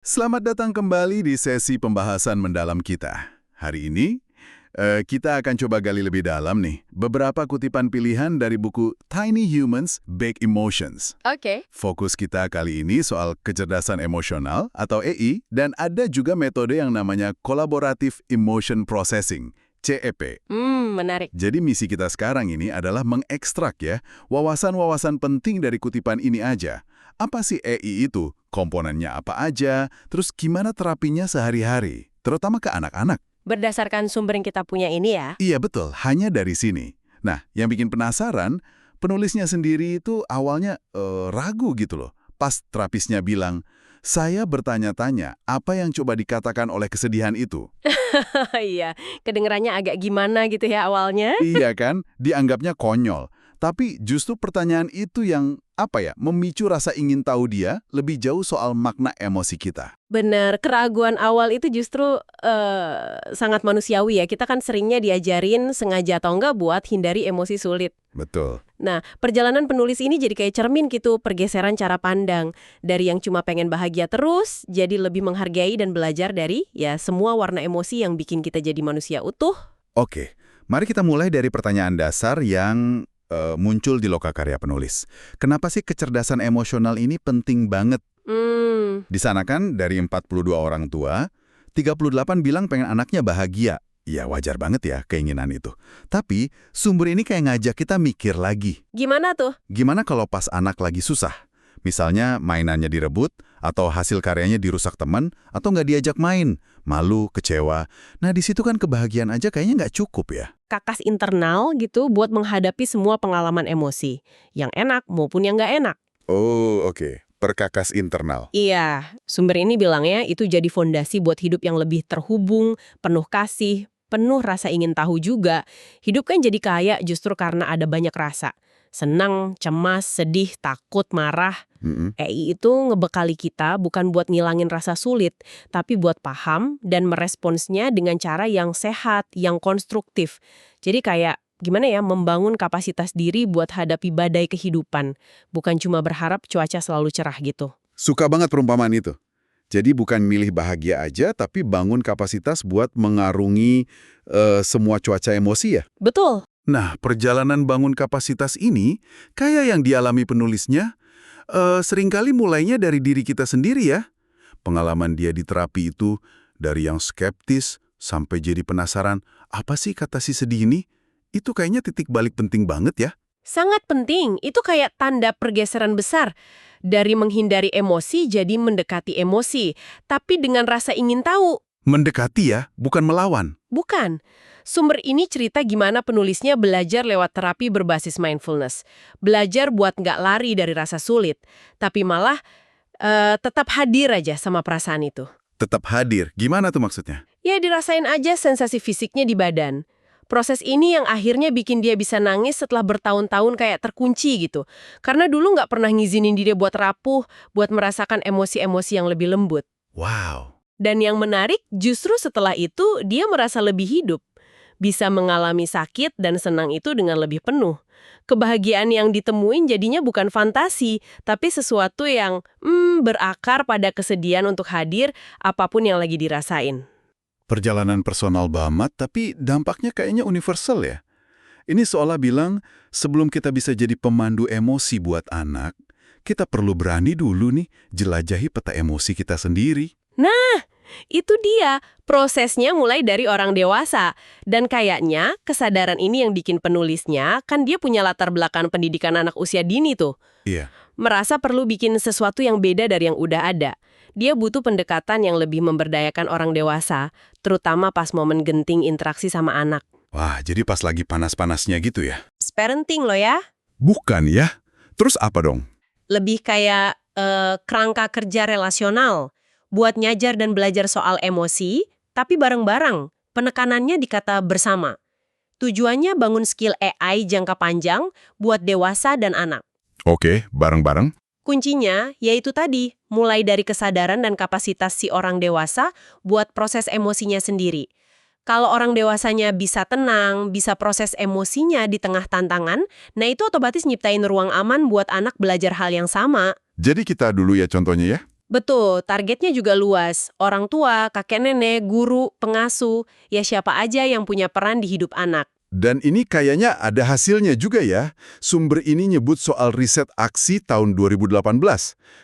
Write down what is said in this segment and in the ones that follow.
Selamat datang kembali di sesi pembahasan mendalam kita. Hari ini, kita akan coba gali lebih dalam nih beberapa kutipan pilihan dari buku Tiny Humans, Big Emotions. Oke. Fokus kita kali ini soal kecerdasan emosional atau EI, dan ada juga metode yang namanya Collaborative Emotion Processing, CEP. Menarik. Jadi misi kita sekarang ini adalah mengekstrak ya, wawasan-wawasan penting dari kutipan ini aja. Apa sih EI itu? Komponennya apa aja? Terus gimana terapinya sehari-hari? Terutama ke anak-anak. Berdasarkan sumber yang kita punya ini ya. Iya betul, hanya dari sini. Nah, yang bikin penasaran, penulisnya sendiri itu awalnya ragu gitu loh. Pas terapisnya bilang, saya bertanya-tanya apa yang coba dikatakan oleh kesedihan itu. Iya, kedengerannya agak gimana gitu ya awalnya. Iya kan? Dianggapnya konyol. Tapi justru pertanyaan itu yang, memicu rasa ingin tahu dia lebih jauh soal makna emosi kita. Bener, keraguan awal itu justru sangat manusiawi ya. Kita kan seringnya diajarin sengaja atau enggak buat hindari emosi sulit. Betul. Nah, perjalanan penulis ini jadi kayak cermin gitu, pergeseran cara pandang. Dari yang cuma pengen bahagia terus, jadi lebih menghargai dan belajar dari ya semua warna emosi yang bikin kita jadi manusia utuh. Oke, mari kita mulai dari pertanyaan dasar yang muncul di lokakarya penulis. Kenapa sih kecerdasan emosional ini penting banget? Di sana kan dari 42 orang tua, 38 bilang pengen anaknya bahagia. Ya wajar banget ya keinginan itu. Tapi sumber ini kayak ngajak kita mikir lagi. Gimana tuh? Gimana kalau pas anak lagi susah? Misalnya mainannya direbut, atau hasil karyanya dirusak teman, atau nggak diajak main, malu, kecewa. Nah di situ kan kebahagiaan aja kayaknya nggak cukup ya. Kakas internal gitu buat menghadapi semua pengalaman emosi. Yang enak maupun yang nggak enak. Oh oke. Perkakas internal. Iya, sumber ini bilangnya itu jadi fondasi buat hidup yang lebih terhubung, penuh kasih, penuh rasa ingin tahu juga. Hidup kan jadi kaya justru karena ada banyak rasa. Senang, cemas, sedih, takut, marah. EI itu ngebekali kita bukan buat ngilangin rasa sulit, tapi buat paham dan meresponsnya dengan cara yang sehat, yang konstruktif. Jadi kayak gimana ya, membangun kapasitas diri buat hadapi badai kehidupan. Bukan cuma berharap cuaca selalu cerah gitu. Suka banget perumpamaan itu. Jadi bukan milih bahagia aja, tapi bangun kapasitas buat mengarungi semua cuaca emosi ya? Betul. Nah, perjalanan bangun kapasitas ini, kayak yang dialami penulisnya, seringkali mulainya dari diri kita sendiri ya. Pengalaman dia di terapi itu, dari yang skeptis sampai jadi penasaran, apa sih kata si sedih ini? Itu kayaknya titik balik penting banget ya. Sangat penting, itu kayak tanda pergeseran besar. Dari menghindari emosi jadi mendekati emosi, tapi dengan rasa ingin tahu. Mendekati ya, bukan melawan. Bukan. Sumber ini cerita gimana penulisnya belajar lewat terapi berbasis mindfulness. Belajar buat nggak lari dari rasa sulit, tapi malah tetap hadir aja sama perasaan itu. Tetap hadir, gimana tuh maksudnya? Ya dirasain aja sensasi fisiknya di badan. Proses ini yang akhirnya bikin dia bisa nangis setelah bertahun-tahun kayak terkunci gitu. Karena dulu nggak pernah ngizinin dia buat rapuh, buat merasakan emosi-emosi yang lebih lembut. Wow. Dan yang menarik, justru setelah itu dia merasa lebih hidup. Bisa mengalami sakit dan senang itu dengan lebih penuh. Kebahagiaan yang ditemuin jadinya bukan fantasi, tapi sesuatu yang berakar pada kesedihan untuk hadir apapun yang lagi dirasain. Perjalanan personal banget, tapi dampaknya kayaknya universal ya. Ini seolah bilang, sebelum kita bisa jadi pemandu emosi buat anak, kita perlu berani dulu nih jelajahi peta emosi kita sendiri. Nah, itu dia. Prosesnya mulai dari orang dewasa. Dan kayaknya kesadaran ini yang bikin penulisnya, kan dia punya latar belakang pendidikan anak usia dini tuh. Iya. Merasa perlu bikin sesuatu yang beda dari yang udah ada. Dia butuh pendekatan yang lebih memberdayakan orang dewasa, terutama pas momen genting interaksi sama anak. Wah, jadi pas lagi panas-panasnya gitu ya? Parenting loh ya. Bukan ya? Terus apa dong? Lebih kayak kerangka kerja relasional. Buat nyajar dan belajar soal emosi, tapi bareng-bareng. Penekanannya di kata bersama. Tujuannya bangun skill AI jangka panjang buat dewasa dan anak. Oke, bareng-bareng. Kuncinya yaitu tadi, mulai dari kesadaran dan kapasitas si orang dewasa buat proses emosinya sendiri. Kalau orang dewasanya bisa tenang, bisa proses emosinya di tengah tantangan, nah itu otomatis nyiptain ruang aman buat anak belajar hal yang sama. Jadi kita dulu ya contohnya ya. Betul, targetnya juga luas. Orang tua, kakek nenek, guru, pengasuh, ya siapa aja yang punya peran di hidup anak. Dan ini kayaknya ada hasilnya juga ya. Sumber ini nyebut soal riset aksi tahun 2018.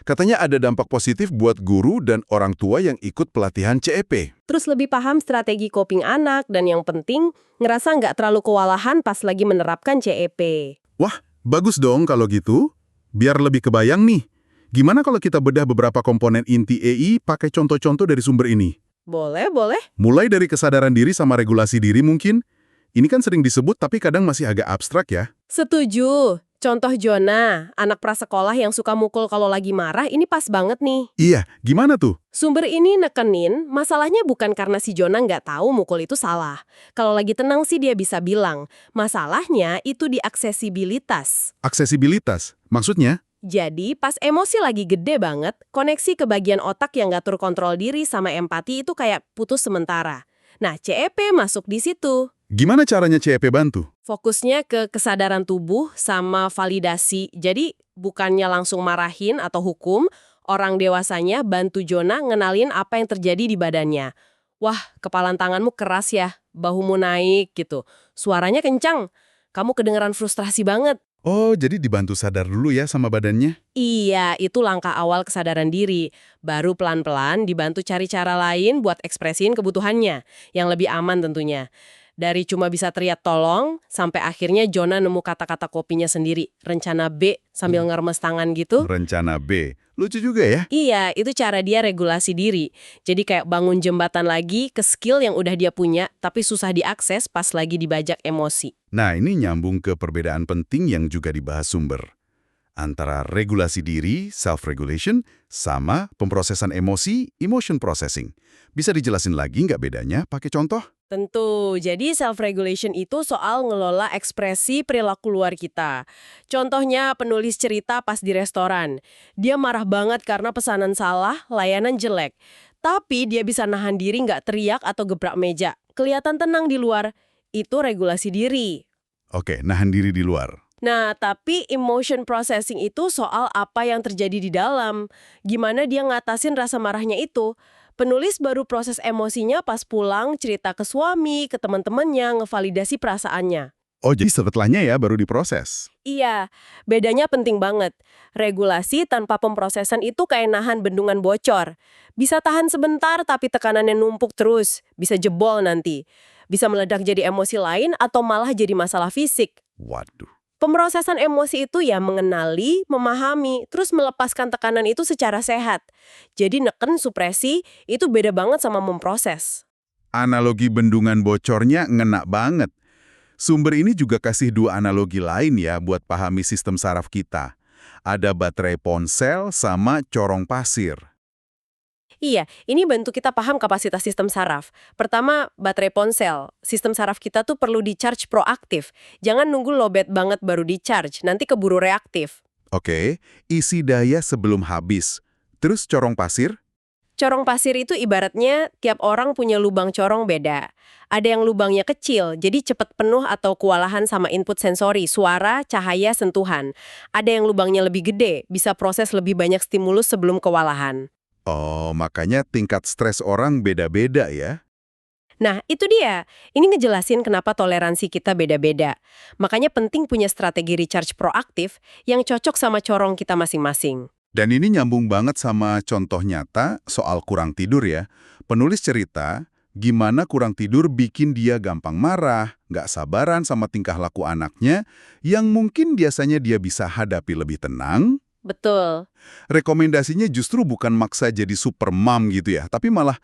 Katanya ada dampak positif buat guru dan orang tua yang ikut pelatihan CEP. Terus lebih paham strategi coping anak, dan yang penting, ngerasa nggak terlalu kewalahan pas lagi menerapkan CEP. Wah, bagus dong kalau gitu. Biar lebih kebayang nih. Gimana kalau kita bedah beberapa komponen inti EI pakai contoh-contoh dari sumber ini? Boleh, boleh. Mulai dari kesadaran diri sama regulasi diri mungkin. Ini kan sering disebut tapi kadang masih agak abstrak ya. Setuju. Contoh Jonah, anak prasekolah yang suka mukul kalau lagi marah, ini pas banget nih. Iya, gimana tuh? Sumber ini nekenin, masalahnya bukan karena si Jonah nggak tahu mukul itu salah. Kalau lagi tenang sih dia bisa bilang, masalahnya itu di aksesibilitas. Aksesibilitas. Maksudnya? Jadi, pas emosi lagi gede banget, koneksi ke bagian otak yang ngatur kontrol diri sama empati itu kayak putus sementara. Nah, CEP masuk di situ. Gimana caranya CEP bantu? Fokusnya ke kesadaran tubuh sama validasi. Jadi, bukannya langsung marahin atau hukum, orang dewasanya bantu Jonah ngenalin apa yang terjadi di badannya. Wah, kepalan tanganmu keras ya, bahumu naik gitu. Suaranya kencang, kamu kedengeran frustrasi banget. Oh, jadi dibantu sadar dulu ya sama badannya? Iya, itu langkah awal kesadaran diri. Baru pelan-pelan dibantu cari cara lain buat ekspresiin kebutuhannya, yang lebih aman tentunya. Dari cuma bisa teriak tolong, sampai akhirnya Jonah nemu kata-kata kopinya sendiri. Rencana B, sambil ngeremes tangan gitu. Rencana B. Lucu juga ya? Iya, itu cara dia regulasi diri. Jadi kayak bangun jembatan lagi ke skill yang udah dia punya, tapi susah diakses pas lagi dibajak emosi. Nah, ini nyambung ke perbedaan penting yang juga dibahas sumber. Antara regulasi diri, self-regulation, sama pemrosesan emosi, emotion processing. Bisa dijelasin lagi nggak bedanya pakai contoh? Tentu, jadi self-regulation itu soal ngelola ekspresi perilaku luar kita. Contohnya penulis cerita pas di restoran. Dia marah banget karena pesanan salah, layanan jelek. Tapi dia bisa nahan diri nggak teriak atau gebrak meja. Kelihatan tenang di luar. Itu regulasi diri. Oke, nahan diri di luar. Nah, tapi emotion processing itu soal apa yang terjadi di dalam. Gimana dia ngatasin rasa marahnya itu. Penulis baru proses emosinya pas pulang, cerita ke suami, ke teman-temannya, ngevalidasi perasaannya. Oh, jadi setelahnya ya baru diproses. Iya, bedanya penting banget. Regulasi tanpa pemrosesan itu kayak nahan bendungan bocor. Bisa tahan sebentar tapi tekanannya numpuk terus. Bisa jebol nanti. Bisa meledak jadi emosi lain atau malah jadi masalah fisik. Waduh. Pemrosesan emosi itu ya mengenali, memahami, terus melepaskan tekanan itu secara sehat. Jadi neken supresi itu beda banget sama memproses. Analogi bendungan bocornya ngena banget. Sumber ini juga kasih dua analogi lain ya buat pahami sistem saraf kita. Ada baterai ponsel sama corong pasir. Iya, ini bantu kita paham kapasitas sistem saraf. Pertama, baterai ponsel. Sistem saraf kita tuh perlu di-charge proaktif. Jangan nunggu lowbat banget baru di-charge, nanti keburu reaktif. Oke, isi daya sebelum habis. Terus corong pasir? Corong pasir itu ibaratnya tiap orang punya lubang corong beda. Ada yang lubangnya kecil, jadi cepat penuh atau kewalahan sama input sensori, suara, cahaya, sentuhan. Ada yang lubangnya lebih gede, bisa proses lebih banyak stimulus sebelum kewalahan. Oh, makanya tingkat stres orang beda-beda ya? Nah, itu dia. Ini ngejelasin kenapa toleransi kita beda-beda. Makanya penting punya strategi recharge proaktif yang cocok sama corong kita masing-masing. Dan ini nyambung banget sama contoh nyata soal kurang tidur ya. Penulis cerita, gimana kurang tidur bikin dia gampang marah, nggak sabaran sama tingkah laku anaknya, yang mungkin biasanya dia bisa hadapi lebih tenang. Betul. Rekomendasinya justru bukan maksa jadi super mom gitu ya, tapi malah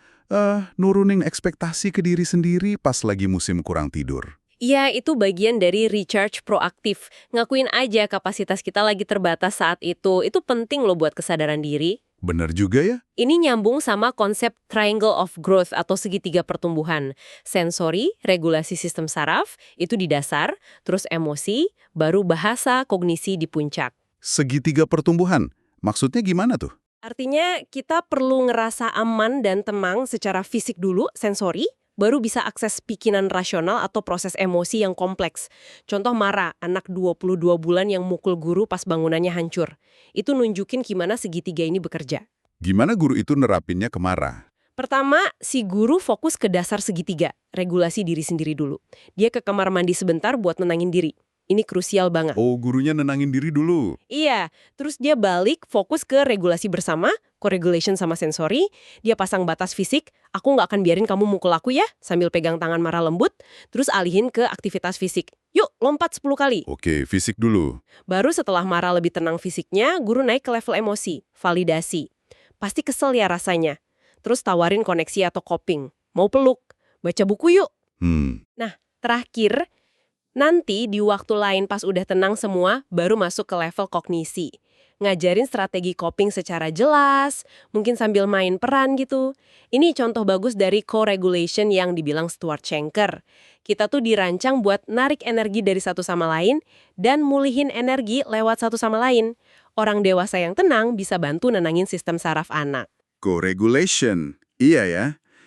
nurunin ekspektasi ke diri sendiri pas lagi musim kurang tidur. Iya, itu bagian dari recharge proaktif. Ngakuin aja kapasitas kita lagi terbatas saat itu. Itu penting loh buat kesadaran diri. Bener juga ya? Ini nyambung sama konsep triangle of growth atau segitiga pertumbuhan. Sensori, regulasi sistem saraf, itu di dasar, terus emosi, baru bahasa, kognisi di puncak. Segitiga pertumbuhan, maksudnya gimana tuh? Artinya kita perlu ngerasa aman dan tenang secara fisik dulu, sensori, baru bisa akses pikiran rasional atau proses emosi yang kompleks. Contoh Mara, anak 22 bulan yang mukul guru pas bangunannya hancur. Itu nunjukin gimana segitiga ini bekerja. Gimana guru itu nerapinnya ke marah? Pertama, si guru fokus ke dasar segitiga, regulasi diri sendiri dulu. Dia ke kamar mandi sebentar buat nenangin diri. Ini krusial banget. Oh, gurunya nenangin diri dulu. Iya, terus dia balik fokus ke regulasi bersama, co-regulation sama sensori. Dia pasang batas fisik, aku nggak akan biarin kamu mukul aku ya, sambil pegang tangan marah lembut. Terus alihin ke aktivitas fisik. Yuk, lompat 10 kali. Oke, fisik dulu. Baru setelah marah lebih tenang fisiknya, guru naik ke level emosi, validasi. Pasti kesel ya rasanya. Terus tawarin koneksi atau coping. Mau peluk, baca buku yuk. Nah, terakhir, nanti di waktu lain pas udah tenang semua, baru masuk ke level kognisi. Ngajarin strategi coping secara jelas, mungkin sambil main peran gitu. Ini contoh bagus dari co-regulation yang dibilang Stuart Shanker. Kita tuh dirancang buat narik energi dari satu sama lain dan mulihin energi lewat satu sama lain. Orang dewasa yang tenang bisa bantu nenangin sistem saraf anak. Co-regulation. Iya ya.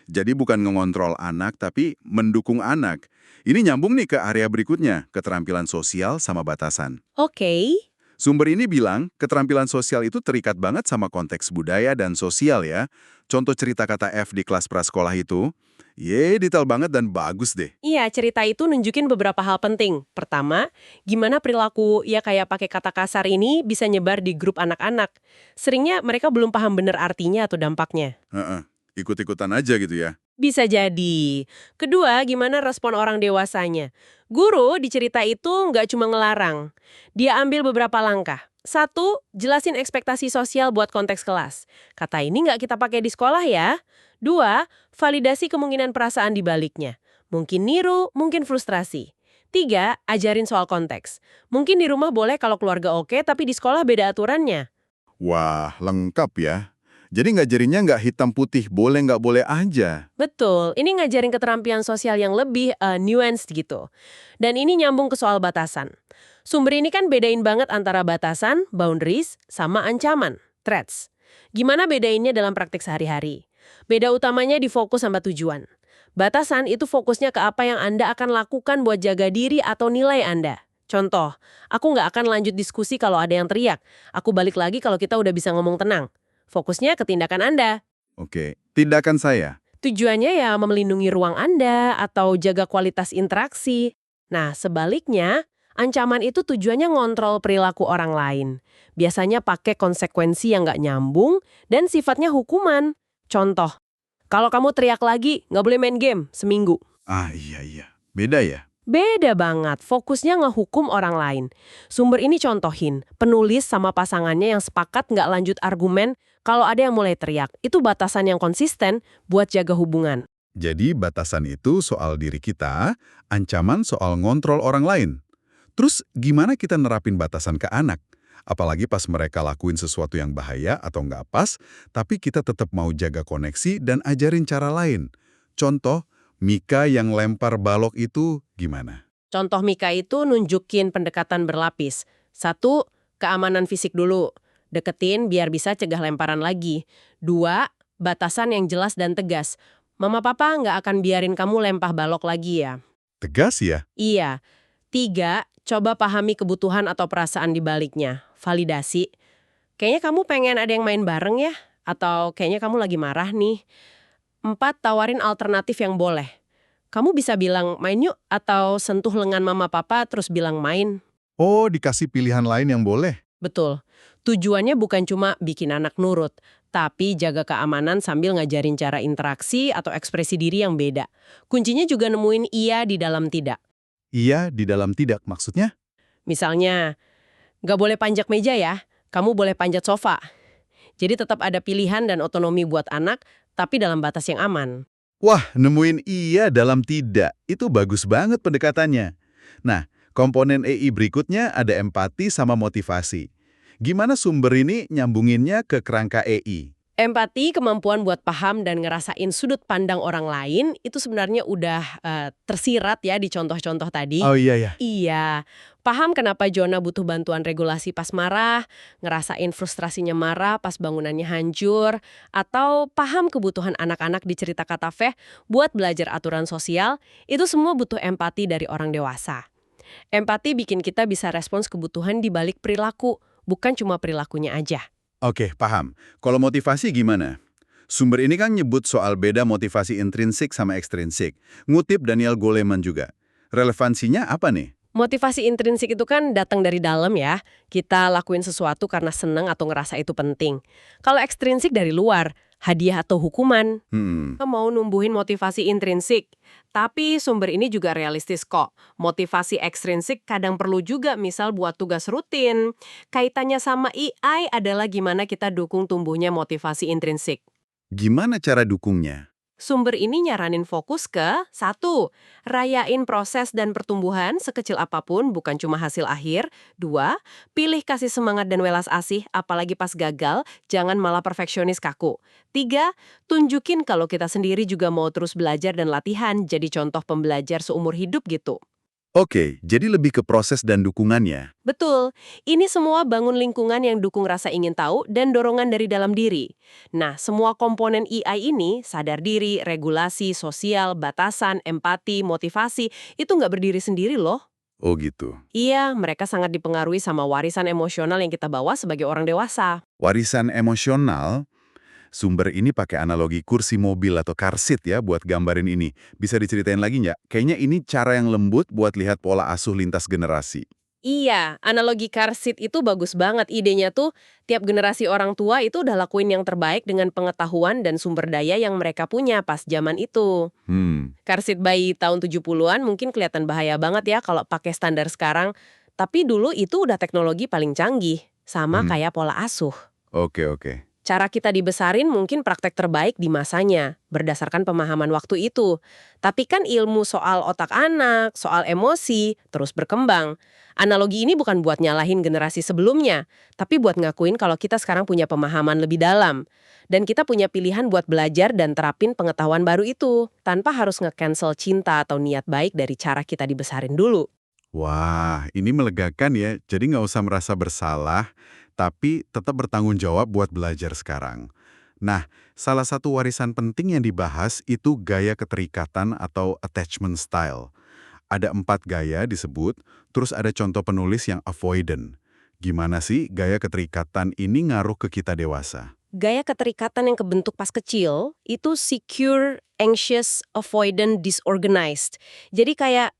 Jadi bukan mengontrol anak, tapi mendukung anak. Ini nyambung nih ke area berikutnya, keterampilan sosial sama batasan. Oke. Sumber ini bilang, keterampilan sosial itu terikat banget sama konteks budaya dan sosial ya. Contoh cerita kata F di kelas prasekolah itu, detail banget dan bagus deh. Iya, cerita itu nunjukin beberapa hal penting. Pertama, gimana perilaku ya kayak pakai kata kasar ini bisa nyebar di grup anak-anak. Seringnya mereka belum paham bener artinya atau dampaknya. Ikut-ikutan aja gitu ya. Bisa jadi. Kedua, gimana respon orang dewasanya? Guru di cerita itu nggak cuma ngelarang. Dia ambil beberapa langkah. Satu, jelasin ekspektasi sosial buat konteks kelas. Kata ini nggak kita pakai di sekolah ya. Dua, validasi kemungkinan perasaan di baliknya. Mungkin niru, mungkin frustrasi. Tiga, ajarin soal konteks. Mungkin di rumah boleh kalau keluarga oke, tapi di sekolah beda aturannya. Wah, lengkap ya. Jadi ngajarinnya nggak hitam putih, boleh nggak boleh aja. Betul, ini ngajarin keterampilan sosial yang lebih nuanced gitu. Dan ini nyambung ke soal batasan. Sumber ini kan bedain banget antara batasan, boundaries, sama ancaman, threats. Gimana bedainnya dalam praktik sehari-hari? Beda utamanya di fokus sama tujuan. Batasan itu fokusnya ke apa yang Anda akan lakukan buat jaga diri atau nilai Anda. Contoh, aku nggak akan lanjut diskusi kalau ada yang teriak. Aku balik lagi kalau kita udah bisa ngomong tenang. Fokusnya ke tindakan Anda. Oke, tindakan saya. Tujuannya ya melindungi ruang Anda atau jaga kualitas interaksi. Nah, sebaliknya, ancaman itu tujuannya ngontrol perilaku orang lain. Biasanya pakai konsekuensi yang nggak nyambung dan sifatnya hukuman. Contoh, kalau kamu teriak lagi, nggak boleh main game seminggu. Iya. Beda ya? Beda banget, fokusnya ngehukum orang lain. Sumber ini contohin, penulis sama pasangannya yang sepakat nggak lanjut argumen kalau ada yang mulai teriak. Itu batasan yang konsisten buat jaga hubungan. Jadi batasan itu soal diri kita, ancaman soal ngontrol orang lain. Terus gimana kita nerapin batasan ke anak? Apalagi pas mereka lakuin sesuatu yang bahaya atau nggak pas, tapi kita tetap mau jaga koneksi dan ajarin cara lain. Contoh, Mika yang lempar balok itu gimana? Contoh Mika itu nunjukin pendekatan berlapis. Satu, keamanan fisik dulu. Deketin biar bisa cegah lemparan lagi. Dua, batasan yang jelas dan tegas. Mama papa nggak akan biarin kamu lempar balok lagi ya. Tegas ya? Iya. Tiga, coba pahami kebutuhan atau perasaan di baliknya. Validasi. Kayaknya kamu pengen ada yang main bareng ya? Atau kayaknya kamu lagi marah nih. 4, tawarin alternatif yang boleh. Kamu bisa bilang main yuk atau sentuh lengan mama papa terus bilang main. Oh, dikasih pilihan lain yang boleh. Betul. Tujuannya bukan cuma bikin anak nurut, tapi jaga keamanan sambil ngajarin cara interaksi atau ekspresi diri yang beda. Kuncinya juga nemuin iya di dalam tidak. Iya, di dalam tidak maksudnya? Misalnya, nggak boleh panjat meja ya, kamu boleh panjat sofa. Jadi tetap ada pilihan dan otonomi buat anak, tapi dalam batas yang aman. Wah, nemuin iya dalam tidak. Itu bagus banget pendekatannya. Nah, komponen EI berikutnya ada empati sama motivasi. Gimana sumber ini nyambunginnya ke kerangka EI? Empati, kemampuan buat paham dan ngerasain sudut pandang orang lain, itu sebenarnya udah tersirat ya di contoh-contoh tadi. Oh iya ya. Iya, paham kenapa Jonah butuh bantuan regulasi pas marah, ngerasain frustrasinya marah pas bangunannya hancur, atau paham kebutuhan anak-anak di cerita kata Feh buat belajar aturan sosial, itu semua butuh empati dari orang dewasa. Empati bikin kita bisa respons kebutuhan di balik perilaku, bukan cuma perilakunya aja. Oke, paham. Kalau motivasi gimana? Sumber ini kan nyebut soal beda motivasi intrinsik sama ekstrinsik. Ngutip Daniel Goleman juga. Relevansinya apa nih? Motivasi intrinsik itu kan datang dari dalam ya. Kita lakuin sesuatu karena senang atau ngerasa itu penting. Kalau ekstrinsik dari luar, hadiah atau hukuman. Kita mau numbuhin motivasi intrinsik. Tapi sumber ini juga realistis kok. Motivasi ekstrinsik kadang perlu juga misal buat tugas rutin. Kaitannya sama AI adalah gimana kita dukung tumbuhnya motivasi intrinsik. Gimana cara dukungnya? Sumber ini nyaranin fokus ke 1. Rayain proses dan pertumbuhan sekecil apapun, bukan cuma hasil akhir. 2. Pilih kasih semangat dan welas asih, apalagi pas gagal, jangan malah perfeksionis kaku. 3. Tunjukin kalau kita sendiri juga mau terus belajar dan latihan, jadi contoh pembelajar seumur hidup gitu. Oke, jadi lebih ke proses dan dukungannya. Betul, ini semua bangun lingkungan yang dukung rasa ingin tahu dan dorongan dari dalam diri. Nah, semua komponen AI ini, sadar diri, regulasi, sosial, batasan, empati, motivasi, itu nggak berdiri sendiri loh. Oh gitu. Iya, mereka sangat dipengaruhi sama warisan emosional yang kita bawa sebagai orang dewasa. Warisan emosional, sumber ini pakai analogi kursi mobil atau car seat ya buat gambarin ini. Bisa diceritain lagi nggak? Kayaknya ini cara yang lembut buat lihat pola asuh lintas generasi. Iya, analogi car seat itu bagus banget. Idenya tuh, tiap generasi orang tua itu udah lakuin yang terbaik dengan pengetahuan dan sumber daya yang mereka punya pas zaman itu. Car seat bayi tahun 70-an mungkin kelihatan bahaya banget ya kalau pakai standar sekarang. Tapi dulu itu udah teknologi paling canggih. Sama kayak pola asuh. Oke. Cara kita dibesarin mungkin praktek terbaik di masanya, berdasarkan pemahaman waktu itu. Tapi kan ilmu soal otak anak, soal emosi, terus berkembang. Analogi ini bukan buat nyalahin generasi sebelumnya, tapi buat ngakuin kalau kita sekarang punya pemahaman lebih dalam. Dan kita punya pilihan buat belajar dan terapin pengetahuan baru itu, tanpa harus nge-cancel cinta atau niat baik dari cara kita dibesarin dulu. Wah, ini melegakan ya. Jadi nggak usah merasa bersalah, tapi tetap bertanggung jawab buat belajar sekarang. Nah, salah satu warisan penting yang dibahas itu gaya keterikatan atau attachment style. Ada 4 gaya disebut, terus ada contoh penulis yang avoidant. Gimana sih gaya keterikatan ini ngaruh ke kita dewasa? Gaya keterikatan yang kebentuk pas kecil itu secure, anxious, avoidant, disorganized. Jadi kayak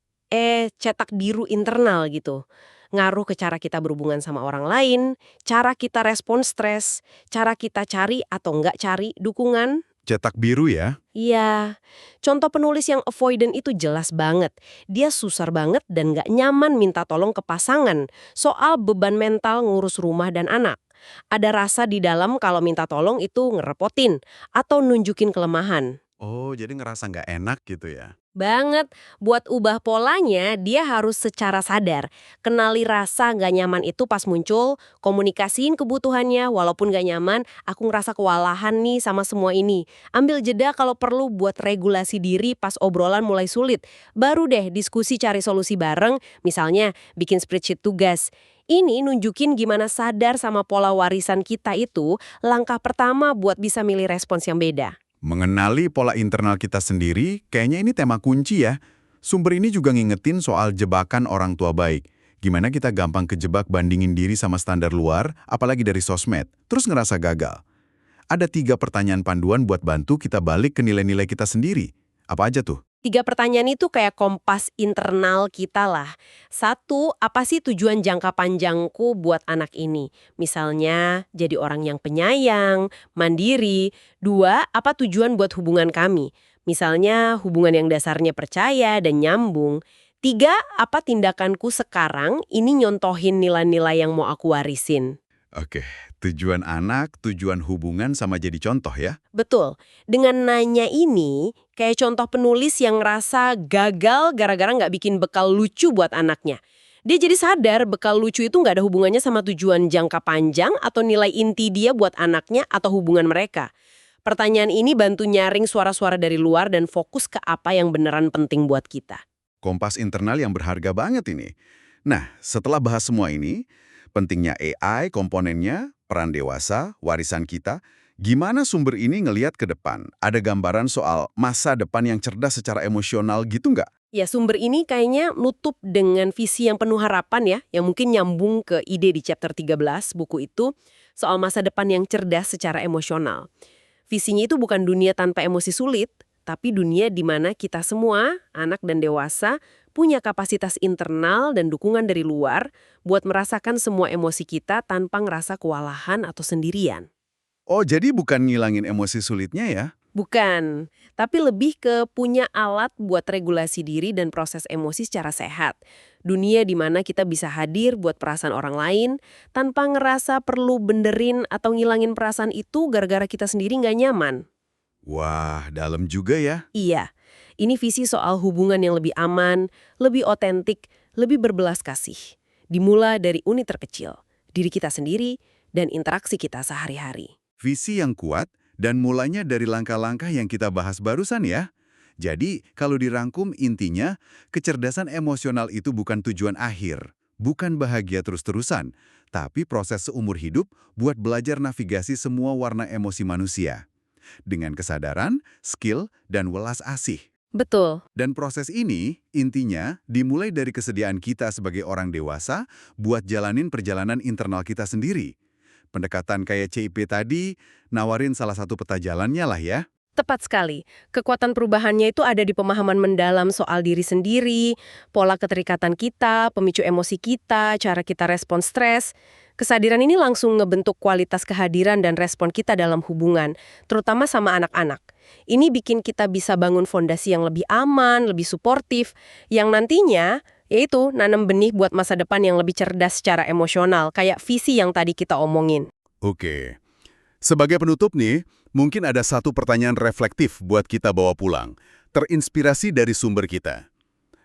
cetak biru internal gitu. Ngaruh ke cara kita berhubungan sama orang lain, cara kita respon stres, cara kita cari atau nggak cari dukungan. Cetak biru ya? Iya, contoh penulis yang avoidant itu jelas banget. Dia susar banget dan nggak nyaman minta tolong ke pasangan soal beban mental ngurus rumah dan anak. Ada rasa di dalam kalau minta tolong itu ngerepotin atau nunjukin kelemahan. Oh, jadi ngerasa nggak enak gitu ya? Banget, buat ubah polanya dia harus secara sadar. Kenali rasa nggak nyaman itu pas muncul, komunikasiin kebutuhannya, walaupun nggak nyaman, aku ngerasa kewalahan nih sama semua ini. Ambil jeda kalau perlu buat regulasi diri pas obrolan mulai sulit. Baru deh diskusi cari solusi bareng, misalnya bikin spreadsheet tugas. Ini nunjukin gimana sadar sama pola warisan kita itu langkah pertama buat bisa milih respons yang beda. Mengenali pola internal kita sendiri, kayaknya ini tema kunci ya. Sumber ini juga ngingetin soal jebakan orang tua baik. Gimana kita gampang kejebak bandingin diri sama standar luar, apalagi dari sosmed, terus ngerasa gagal. Ada 3 pertanyaan panduan buat bantu kita balik ke nilai-nilai kita sendiri. Apa aja tuh? 3 pertanyaan itu kayak kompas internal kita lah. 1, apa sih tujuan jangka panjangku buat anak ini? Misalnya, jadi orang yang penyayang, mandiri. 2, apa tujuan buat hubungan kami? Misalnya, hubungan yang dasarnya percaya dan nyambung. 3, apa tindakanku sekarang ini nyontohin nilai-nilai yang mau aku warisin? Oke, tujuan anak, tujuan hubungan sama jadi contoh ya. Betul. Dengan nanya ini, kayak contoh penulis yang ngerasa gagal gara-gara nggak bikin bekal lucu buat anaknya. Dia jadi sadar bekal lucu itu nggak ada hubungannya sama tujuan jangka panjang atau nilai inti dia buat anaknya atau hubungan mereka. Pertanyaan ini bantu nyaring suara-suara dari luar dan fokus ke apa yang beneran penting buat kita. Kompas internal yang berharga banget ini. Nah, setelah bahas semua ini, pentingnya AI, komponennya, peran dewasa, warisan kita, gimana sumber ini ngeliat ke depan? Ada gambaran soal masa depan yang cerdas secara emosional gitu nggak? Ya, sumber ini kayaknya nutup dengan visi yang penuh harapan ya, yang mungkin nyambung ke ide di chapter 13 buku itu. soal masa depan yang cerdas secara emosional. Visinya itu bukan dunia tanpa emosi sulit, tapi dunia di mana kita semua, anak dan dewasa, punya kapasitas internal dan dukungan dari luar buat merasakan semua emosi kita tanpa ngerasa kewalahan atau sendirian. Oh, jadi bukan ngilangin emosi sulitnya ya? Bukan, tapi lebih ke punya alat buat regulasi diri dan proses emosi secara sehat. Dunia di mana kita bisa hadir buat perasaan orang lain, tanpa ngerasa perlu benerin atau ngilangin perasaan itu gara-gara kita sendiri nggak nyaman. Wah, dalam juga ya. Iya, ini visi soal hubungan yang lebih aman, lebih otentik, lebih berbelas kasih. Dimulai dari unit terkecil, diri kita sendiri, dan interaksi kita sehari-hari. Visi yang kuat dan mulainya dari langkah-langkah yang kita bahas barusan ya. Jadi, kalau dirangkum intinya, kecerdasan emosional itu bukan tujuan akhir, bukan bahagia terus-terusan, tapi proses seumur hidup buat belajar navigasi semua warna emosi manusia. Dengan kesadaran, skill, dan welas asih. Betul. Dan proses ini, intinya, dimulai dari kesediaan kita sebagai orang dewasa buat jalanin perjalanan internal kita sendiri. Pendekatan kayak CIP tadi, nawarin salah satu peta jalannya lah ya. Tepat sekali. Kekuatan perubahannya itu ada di pemahaman mendalam soal diri sendiri, pola keterikatan kita, pemicu emosi kita, cara kita respon stres. Kesadaran ini langsung ngebentuk kualitas kehadiran dan respon kita dalam hubungan, terutama sama anak-anak. Ini bikin kita bisa bangun fondasi yang lebih aman, lebih suportif, yang nantinya yaitu nanam benih buat masa depan yang lebih cerdas secara emosional, kayak visi yang tadi kita omongin. Oke. Sebagai penutup nih, mungkin ada satu pertanyaan reflektif buat kita bawa pulang, terinspirasi dari sumber kita.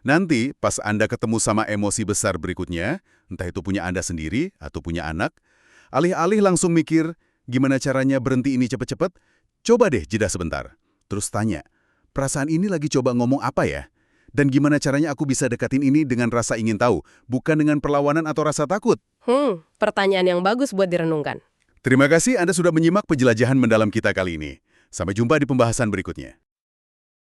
Nanti, pas Anda ketemu sama emosi besar berikutnya, entah itu punya Anda sendiri atau punya anak, alih-alih langsung mikir, gimana caranya berhenti ini cepet-cepet, coba deh jeda sebentar. Terus tanya, perasaan ini lagi coba ngomong apa ya? Dan gimana caranya aku bisa dekatin ini dengan rasa ingin tahu, bukan dengan perlawanan atau rasa takut? Pertanyaan yang bagus buat direnungkan. Terima kasih Anda sudah menyimak penjelajahan mendalam kita kali ini. Sampai jumpa di pembahasan berikutnya.